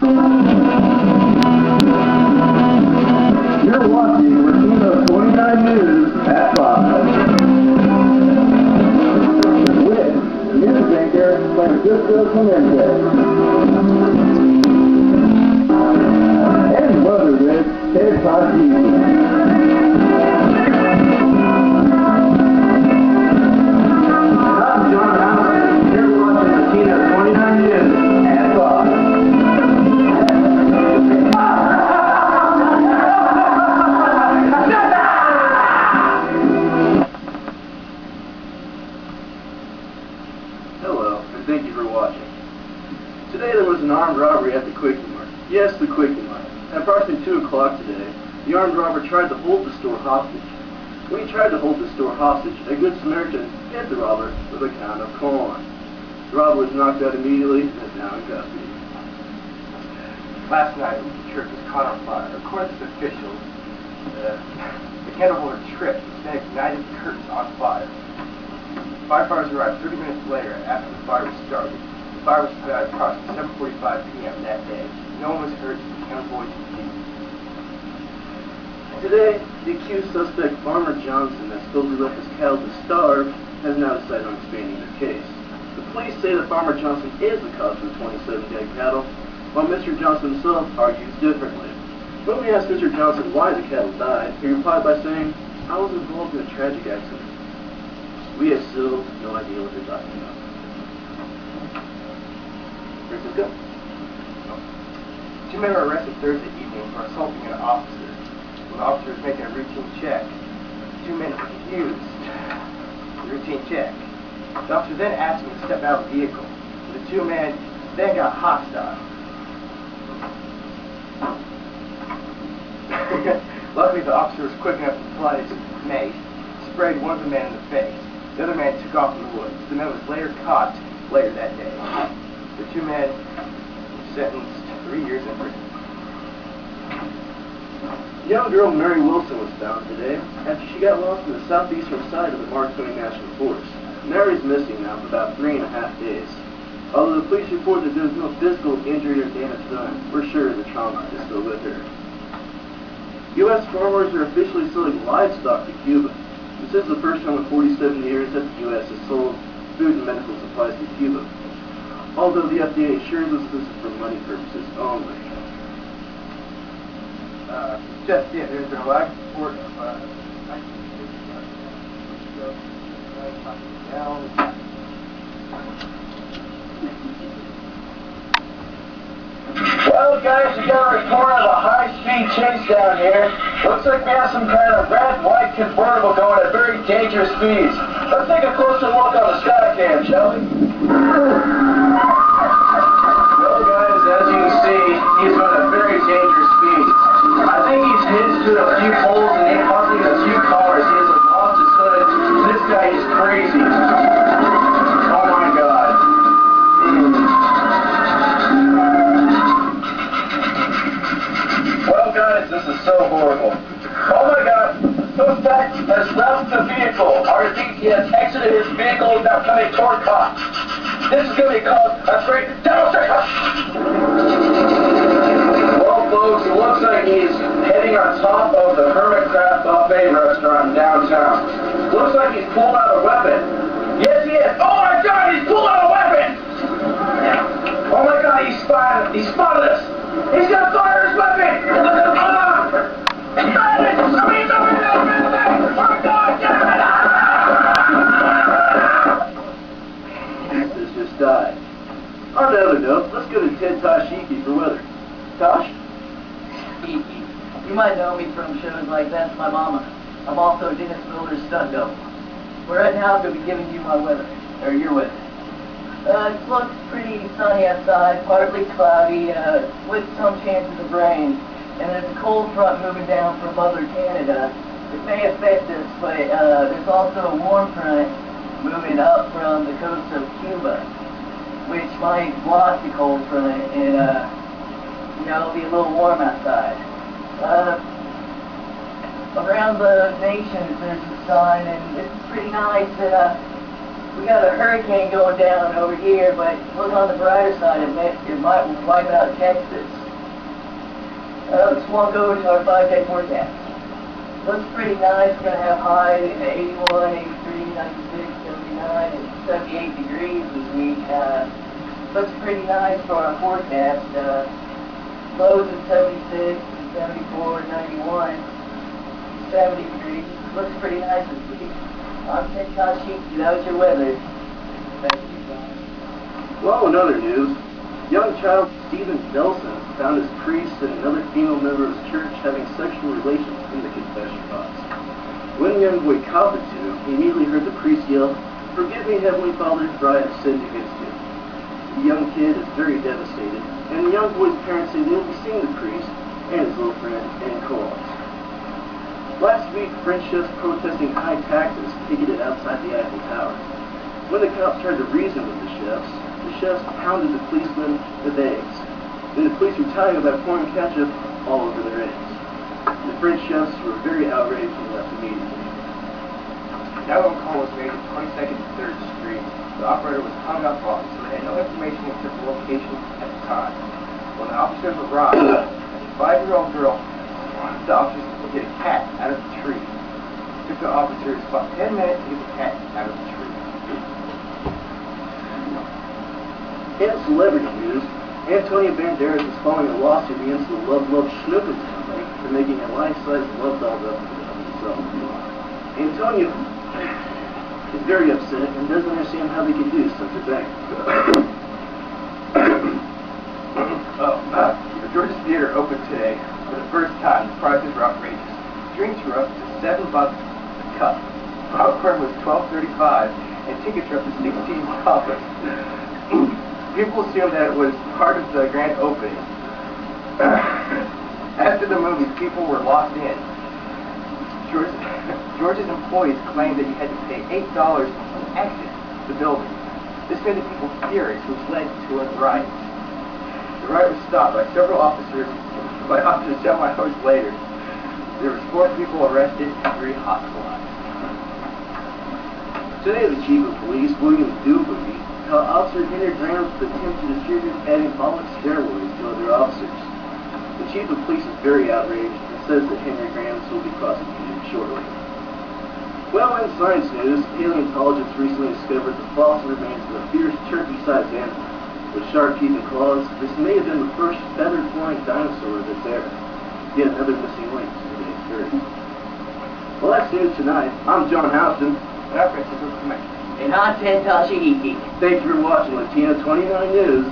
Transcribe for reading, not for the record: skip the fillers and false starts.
You're watching Latino 29 News at 5. With news anchor Francisco Clemente. And weather with Ted Tashi. Hello, and thank you for watching. Today there was an armed robbery at the Qualitly Mart. Yes, the Qualitly Mart. At approximately 2 o'clock today, the armed robber tried to hold the store hostage. When he tried to hold the store hostage, a good Samaritan hit the robber with a can of corn. The robber was knocked out immediately and is now in custody. Last night, the church was caught on fire. According to officials, the candle holder tripped and then ignited the curtains on fire. Firefighters arrived 30 minutes later after the fire was started. The fire was put out at approximately 7:45 p.m. that day. No one was hurt, and the convoy continued. Today, the accused suspect, Farmer Johnson, that supposedly left his cattle to starve, has now decided on expanding their case. The police say that Farmer Johnson is the cause of the 27 dead cattle, while Mr. Johnson himself argues differently. When we asked Mr. Johnson why the cattle died, he replied by saying, "I was involved in a tragic accident." We have still no idea what they're talking about. Francisco? Two men were arrested Thursday evening for assaulting an officer. When the officer was making a routine check, two men refused the routine check. The officer then asked him to step out of the vehicle. The two men then got hostile. Luckily, the officer was quick enough to apply his mace, sprayed one of the men in the face. The other man took off in the woods. The man was later caught later that day. The two men were sentenced to 3 years in prison. Young girl Mary Wilson was found today after she got lost in the southeastern side of the Marconi National Forest. Mary's missing now for about 3.5 days. Although the police report that there was no physical injury or damage done, we're sure the trauma is still with her. U.S. farmers are officially selling livestock to Cuba. This is the first time in 47 years that the U.S. has sold food and medical supplies to Cuba, although the FDA assures us this is for money purposes only. Just yet, there's been a live report of Well, guys, we got a report of a high-speed chase down here. Looks like we have some kind of red and white convertible going at very dangerous speeds. Let's take a closer look on the sky cam, shall we? Well, guys, as you can see, he's going at very dangerous speeds. I think he's hinged to a few poles and possibly a few cars. He has lost his hood. This guy is crazy. Oh my God. Well, guys, this is so horrible. Oh my God. Suspect has left the vehicle. I repeat, he has exited his vehicle without coming toward cops. This is going to be called a great demonstration. Well, folks, it looks like he's heading on top of the Hermit Crab Buffet restaurant downtown. Looks like he's pulled out a weapon. Yes, he is. Oh my God, he's pulled out a weapon! Oh my God, he spotted us. He's gonna fire his weapon! This just died. On another note, let's go to Ted Tashi for weather. Tosh? You might know me from shows like That's My Mama. I'm also Dennis Miller's stunt double. But right now I'm going to be giving you my weather, or your weather. It looks pretty sunny outside, partly cloudy, with some chances of rain. And there's a cold front moving down from Mother Canada. It may affect us, but there's also a warm front moving up from the coast of Cuba, which might block the cold front and, it'll be a little warm outside. Around the nation there's a sun and it's pretty nice and We got a hurricane going down over here, but look on the brighter side, it might wipe out Texas. Let's walk over to our 5-day forecast. Looks pretty nice. We're going to have highs in 81, 83, 96, 79, and 78 degrees this week. Looks pretty nice for our forecast. Lows in 76, 74, 91, 70 degrees. Looks pretty nice this week. I'm Ted Kashiki. That was your weather. Thank you, guys. Well, in other news, young child Stephen Nelson found his priest and another female member of his church having sexual relations in the confession box. When the young boy caught the two, he immediately heard the priest yell, "Forgive me, Heavenly Father, for I have sinned against you." The young kid is very devastated, and the young boy's parents say they will be seeing the priest and his little friend in co-ops. Last week, French chefs protesting high taxes picketed outside the Eiffel Tower. When the cops tried to reason with the chefs pounded the policemen with eggs. Then the police retaliated by pouring ketchup all over their eggs. The French chefs were very outraged and left immediately. That one call was made at 22nd and 3rd Street. The operator was hung up on, so they had no information except the location at the time. When the officers arrived, a 5-year-old girl wanted the officers to get a cat out of the tree. It took the officers about 10 minutes to get the cat out of the tree. In celebrity news, Antonio Banderas is filing a lawsuit against the Love Schnoopin company for making a life-size love doll replica of himself. Antonio is very upset and doesn't understand how they could do such a thing. The Georgia Theater opened today. For the first time, the prices were outrageous. Drinks were up to $7 a cup. Popcorn was $12.35, and tickets were up to $16. People assumed that it was part of the grand opening. After the movie, people were locked in. Georgia's employees claimed that you had to pay $8 to exit the building. This made the people furious, which led to a riot. The riot was stopped by several officers, several hours later. There were 4 people arrested and 3 hospitalized. Today, the chief of police, William Dubry, how Officer Henry Graham attempted to distribute anabolic steroids to other officers. The chief of police is very outraged and says that Henry Graham will be prosecuted shortly. Well, in science news, paleontologists recently discovered the fossil remains of a fierce turkey-sized animal with sharp teeth and claws. This may have been the first feathered flying dinosaur of its era. Yet another missing link to today's story. Well, that's news tonight. I'm John Houston. And I'm Francisco Clement. And I'm Ted Kashiki. Thank you for watching Latino 29 News.